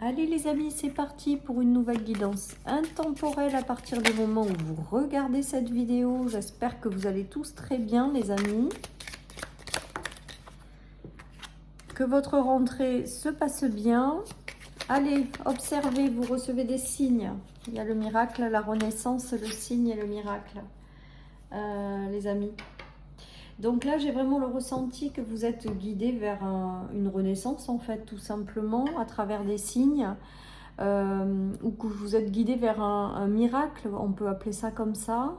Allez les amis, c'est parti pour une nouvelle guidance intemporelle à partir du moment où vous regardez cette vidéo. J'espère que vous allez tous très bien les amis. Que votre rentrée se passe bien. Allez, observez, vous recevez des signes. Il y a le miracle, la renaissance, le signe et le miracle. Les amis. Donc là, j'ai vraiment le ressenti que vous êtes guidés vers une renaissance en fait, tout simplement, à travers des signes. Ou que vous êtes guidé vers un miracle, on peut appeler ça comme ça,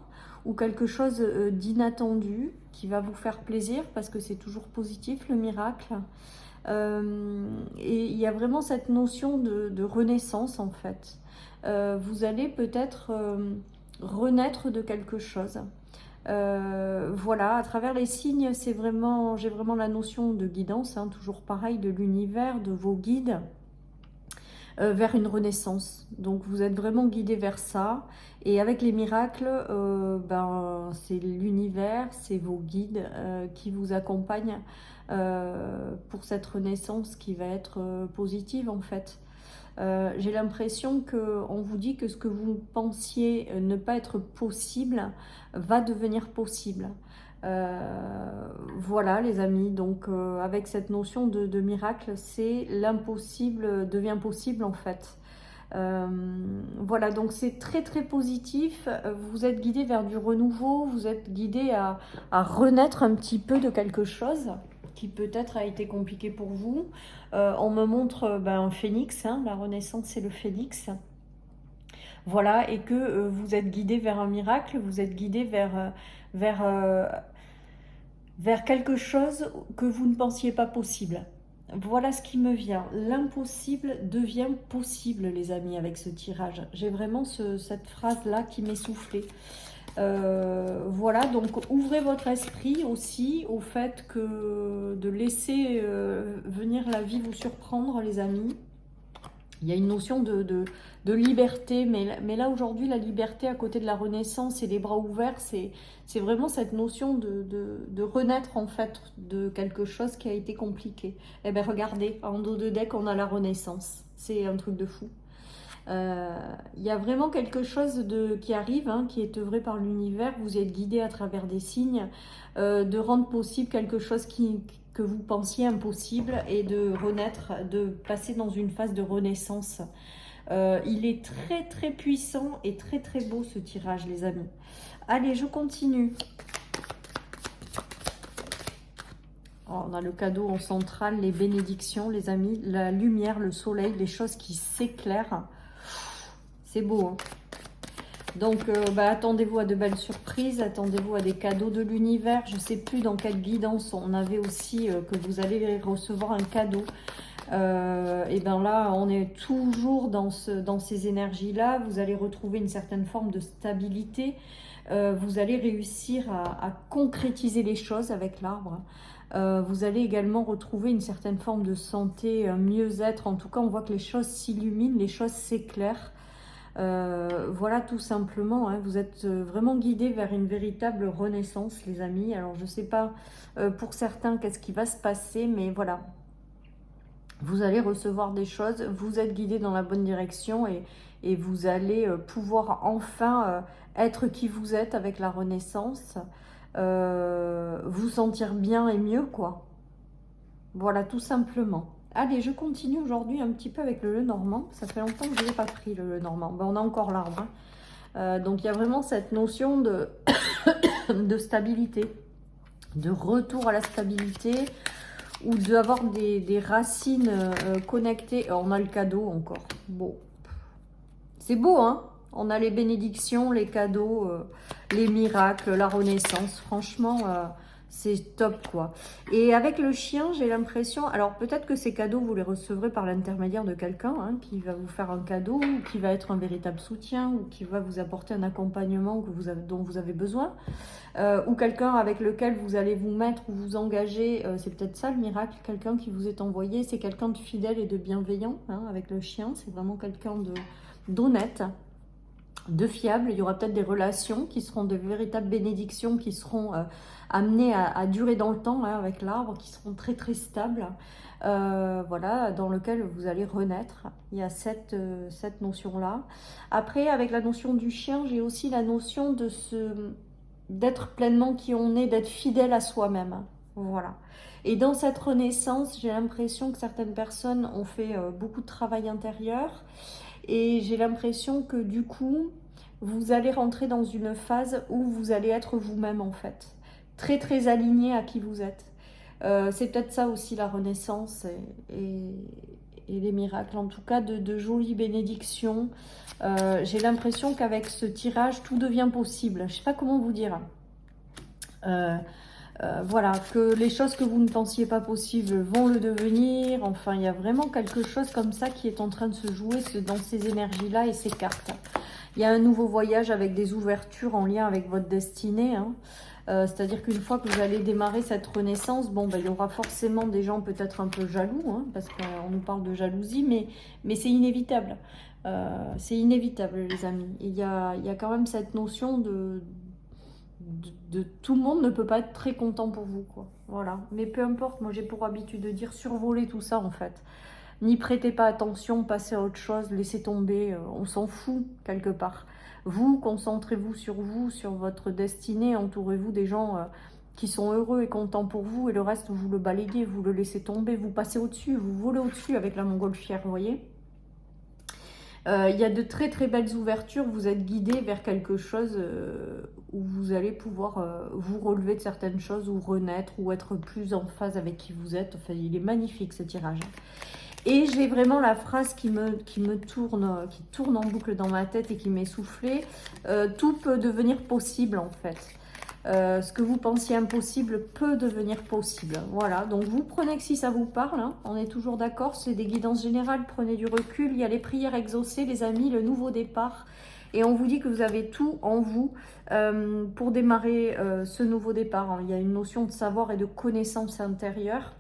ou quelque chose d'inattendu qui va vous faire plaisir parce que c'est toujours positif le miracle. Et il y a vraiment cette notion de renaissance en fait. Vous allez peut-être renaître de quelque chose. Voilà, à travers les signes, j'ai vraiment la notion de guidance, hein, toujours pareil, de l'univers, de vos guides. Vers une renaissance. Donc vous êtes vraiment guidé vers ça. Et avec les miracles, c'est l'univers, c'est vos guides qui vous accompagnent pour cette renaissance qui va être positive en fait. J'ai l'impression qu'on vous dit que ce que vous pensiez ne pas être possible va devenir possible. Voilà les amis, donc avec cette notion de miracle, c'est l'impossible devient possible en fait. Voilà, donc c'est très très positif. Vous êtes guidé vers du renouveau, vous êtes guidé à renaître un petit peu de quelque chose qui peut-être a été compliqué pour vous. On me montre un phénix, hein, la renaissance c'est le phénix. Voilà, et que vous êtes guidé vers un miracle, vous êtes guidé vers quelque chose que vous ne pensiez pas possible. Voilà ce qui me vient. L'impossible devient possible, les amis, avec ce tirage. J'ai vraiment cette phrase-là qui m'est soufflée. Voilà, donc ouvrez votre esprit aussi au fait que de laisser venir la vie vous surprendre, les amis. Il y a une notion de liberté, mais là aujourd'hui, la liberté à côté de la renaissance et les bras ouverts, c'est vraiment cette notion de renaître en fait de quelque chose qui a été compliqué. Eh bien regardez, en dos de deck, on a la renaissance. C'est un truc de fou. Il y a vraiment quelque chose qui arrive, hein, qui est œuvré par l'univers. Vous êtes guidé à travers des signes de rendre possible quelque chose que vous pensiez impossible et de renaître, de passer dans une phase de renaissance. Il est très très puissant et très très beau ce tirage, les amis. Allez, je continue. Oh, on a le cadeau en centrale, les bénédictions, les amis, la lumière, le soleil, les choses qui s'éclairent. C'est beau, hein. Donc, attendez-vous à de belles surprises, attendez-vous à des cadeaux de l'univers. Je ne sais plus dans quelle guidance on avait aussi que vous allez recevoir un cadeau. Et bien là, on est toujours dans ces énergies-là. Vous allez retrouver une certaine forme de stabilité. Vous allez réussir à concrétiser les choses avec l'arbre. Vous allez également retrouver une certaine forme de santé, un mieux-être. En tout cas, on voit que les choses s'illuminent, les choses s'éclairent. Voilà, tout simplement, hein, vous êtes vraiment guidés vers une véritable renaissance, les amis. Alors, je ne sais pas pour certains qu'est-ce qui va se passer, mais voilà. Vous allez recevoir des choses, vous êtes guidés dans la bonne direction et vous allez pouvoir enfin être qui vous êtes avec la renaissance. Vous sentir bien et mieux, quoi. Voilà, tout simplement. Allez, je continue aujourd'hui un petit peu avec le Lenormand. Ça fait longtemps que je n'ai pas pris le Lenormand. On a encore l'arbre. Hein. Donc, il y a vraiment cette notion de, de stabilité, de retour à la stabilité ou d'avoir des racines connectées. On a le cadeau encore. Bon, c'est beau, hein? On a les bénédictions, les cadeaux, les miracles, la renaissance. Franchement... c'est top, quoi. Et avec le chien, j'ai l'impression... Alors, peut-être que ces cadeaux, vous les recevrez par l'intermédiaire de quelqu'un hein, qui va vous faire un cadeau, ou qui va être un véritable soutien, ou qui va vous apporter un accompagnement dont vous avez besoin. Ou quelqu'un avec lequel vous allez vous mettre ou vous engager. C'est peut-être ça, le miracle. Quelqu'un qui vous est envoyé. C'est quelqu'un de fidèle et de bienveillant hein, avec le chien. C'est vraiment quelqu'un d'honnête. de fiable. Il y aura peut-être des relations qui seront de véritables bénédictions, qui seront amenées à durer dans le temps, hein, avec l'arbre, qui seront très très stables. Voilà, dans lequel vous allez renaître. Il y a cette notion-là. Après, avec la notion du chien, j'ai aussi la notion d'être pleinement qui on est, d'être fidèle à soi-même. Voilà. Et dans cette renaissance, j'ai l'impression que certaines personnes ont fait beaucoup de travail intérieur. Et j'ai l'impression que du coup, vous allez rentrer dans une phase où vous allez être vous-même en fait. Très très aligné à qui vous êtes. C'est peut-être ça aussi la renaissance et les miracles. En tout cas, de jolies bénédictions. J'ai l'impression qu'avec ce tirage, tout devient possible. Je ne sais pas comment vous dire. Voilà, que les choses que vous ne pensiez pas possibles vont le devenir. Enfin, il y a vraiment quelque chose comme ça qui est en train de se jouer dans ces énergies-là et ces cartes. Il y a un nouveau voyage avec des ouvertures en lien avec votre destinée, hein. C'est-à-dire qu'une fois que vous allez démarrer cette renaissance, bon, ben, il y aura forcément des gens peut-être un peu jaloux, hein, parce qu'on nous parle de jalousie, mais c'est inévitable. C'est inévitable, les amis. Il y a quand même cette notion de tout le monde ne peut pas être très content pour vous, quoi. Voilà. Mais peu importe, moi j'ai pour habitude de dire survoler tout ça en fait. N'y prêtez pas attention, passez à autre chose, laissez tomber, on s'en fout quelque part. Vous, concentrez-vous, sur votre destinée, entourez-vous des gens qui sont heureux et contents pour vous, et le reste vous le balayez, vous le laissez tomber, vous passez au-dessus, vous volez au-dessus avec la montgolfière, vous voyez. Il y a de très très belles ouvertures, vous êtes guidé vers quelque chose où vous allez pouvoir vous relever de certaines choses, ou renaître, ou être plus en phase avec qui vous êtes. Enfin, il est magnifique ce tirage. Et j'ai vraiment la phrase qui tourne en boucle dans ma tête et qui m'est soufflée. Tout peut devenir possible en fait. Ce que vous pensiez impossible peut devenir possible. Voilà, donc vous prenez que si ça vous parle, hein, on est toujours d'accord, c'est des guidances générales, prenez du recul. Il y a les prières exaucées, les amis, le nouveau départ. Et on vous dit que vous avez tout en vous pour démarrer ce nouveau départ, hein. Il y a une notion de savoir et de connaissance intérieure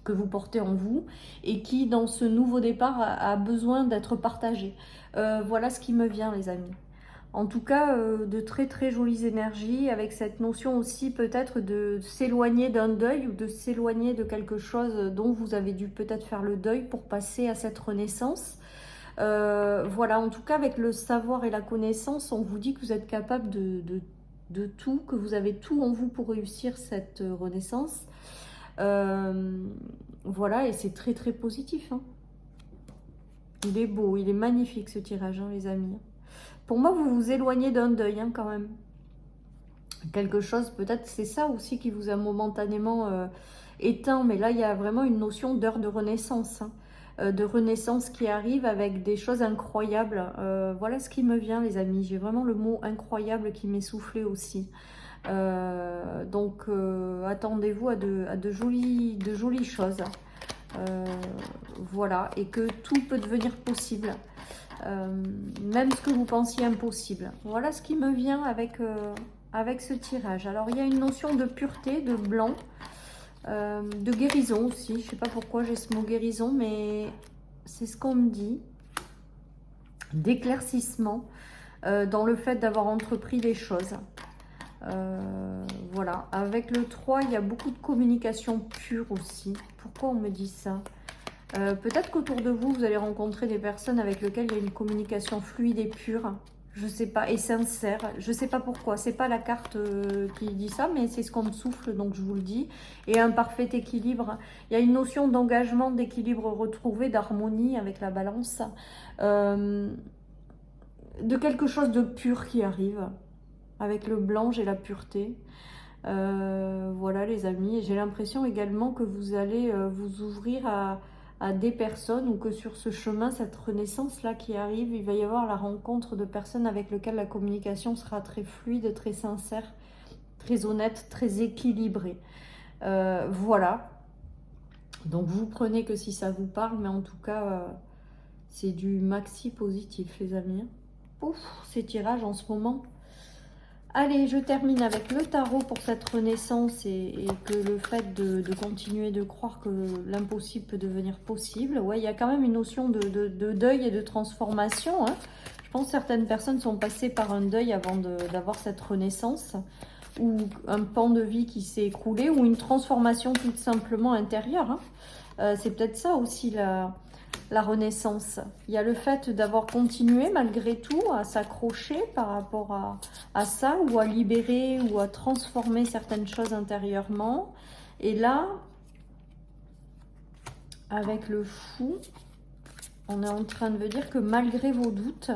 que vous portez en vous et qui, dans ce nouveau départ, a besoin d'être partagé. Voilà ce qui me vient, les amis. En tout cas, de très très jolies énergies, avec cette notion aussi peut-être de s'éloigner d'un deuil ou de s'éloigner de quelque chose dont vous avez dû peut-être faire le deuil pour passer à cette renaissance. Voilà, en tout cas, avec le savoir et la connaissance, on vous dit que vous êtes capable de tout, que vous avez tout en vous pour réussir cette renaissance. Voilà, et c'est très très positif, hein. Il est beau, il est magnifique ce tirage, hein, les amis. Pour moi, vous vous éloignez d'un deuil, hein, quand même. Quelque chose, peut-être c'est ça aussi qui vous a momentanément éteint, mais là il y a vraiment une notion d'heure de renaissance, hein, de renaissance qui arrive avec des choses incroyables. Voilà ce qui me vient, les amis. J'ai vraiment le mot incroyable qui m'est soufflé aussi. Donc attendez-vous à de jolies choses. Voilà, et que tout peut devenir possible, même ce que vous pensiez impossible. Voilà ce qui me vient avec ce tirage. Alors il y a une notion de pureté, de blanc, de guérison aussi. Je sais pas pourquoi j'ai ce mot guérison, mais c'est ce qu'on me dit. D'éclaircissement dans le fait d'avoir entrepris des choses. Voilà, avec le 3, il y a beaucoup de communication pure aussi. Pourquoi on me dit ça? Peut-être qu'autour de vous, vous allez rencontrer des personnes avec lesquelles il y a une communication fluide et pure. Je sais pas, et sincère. Je sais pas pourquoi. C'est pas la carte qui dit ça, mais c'est ce qu'on me souffle, donc je vous le dis. Et un parfait équilibre. Il y a une notion d'engagement, d'équilibre retrouvé, d'harmonie avec la balance. De quelque chose de pur qui arrive. Avec le blanc, j'ai la pureté. Voilà, les amis. Et j'ai l'impression également que vous allez vous ouvrir à des personnes, ou que sur ce chemin, cette renaissance-là qui arrive, il va y avoir la rencontre de personnes avec lesquelles la communication sera très fluide, très sincère, très honnête, très équilibrée. Voilà. Donc, vous prenez que si ça vous parle, mais en tout cas, c'est du maxi positif, les amis. Ouf, ces tirages en ce moment... Allez, je termine avec le tarot pour cette renaissance et que le fait de continuer de croire que l'impossible peut devenir possible. Ouais, il y a quand même une notion de deuil et de transformation, hein. Je pense que certaines personnes sont passées par un deuil avant d'avoir cette renaissance, ou un pan de vie qui s'est écroulé, ou une transformation tout simplement intérieure. Hein. C'est peut-être ça aussi la renaissance. Il y a le fait d'avoir continué malgré tout à s'accrocher par rapport à ça, ou à libérer, ou à transformer certaines choses intérieurement. Et là, avec le fou, on est en train de me dire que malgré vos doutes,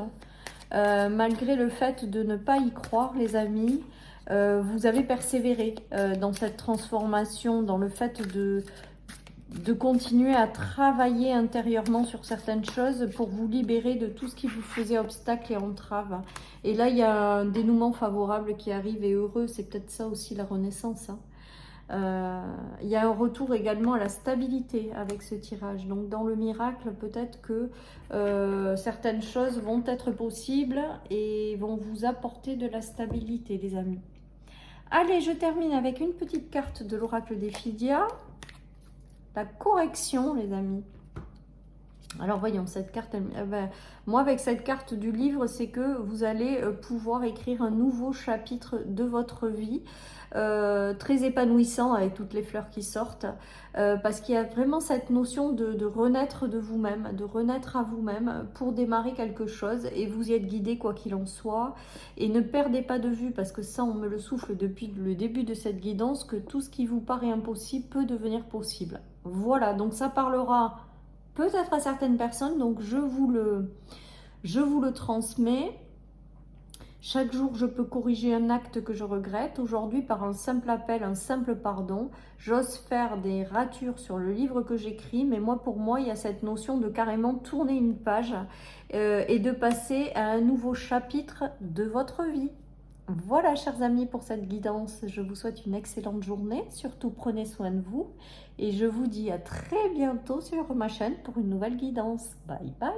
malgré le fait de ne pas y croire, les amis, vous avez persévéré dans cette transformation, dans le fait de continuer à travailler intérieurement sur certaines choses pour vous libérer de tout ce qui vous faisait obstacle et entrave. Et là, il y a un dénouement favorable qui arrive et heureux. C'est peut-être ça aussi la renaissance. Hein. Il y a un retour également à la stabilité avec ce tirage. Donc dans le miracle, peut-être que certaines choses vont être possibles et vont vous apporter de la stabilité, les amis. Allez, je termine avec une petite carte de l'oracle des Phidias. La correction, les amis. Alors voyons, cette carte, moi avec cette carte du livre, c'est que vous allez pouvoir écrire un nouveau chapitre de votre vie, très épanouissant avec toutes les fleurs qui sortent, parce qu'il y a vraiment cette notion de renaître de vous-même, de renaître à vous-même pour démarrer quelque chose, et vous y êtes guidé quoi qu'il en soit, et ne perdez pas de vue, parce que ça on me le souffle depuis le début de cette guidance, que tout ce qui vous paraît impossible peut devenir possible. Voilà, donc ça parlera peut-être à certaines personnes, donc je vous le transmets. Chaque jour, je peux corriger un acte que je regrette. Aujourd'hui, par un simple appel, un simple pardon, j'ose faire des ratures sur le livre que j'écris, mais moi, pour moi, il y a cette notion de carrément tourner une page et de passer à un nouveau chapitre de votre vie. Voilà, chers amis, pour cette guidance. Je vous souhaite une excellente journée. Surtout, prenez soin de vous. Et je vous dis à très bientôt sur ma chaîne pour une nouvelle guidance. Bye bye.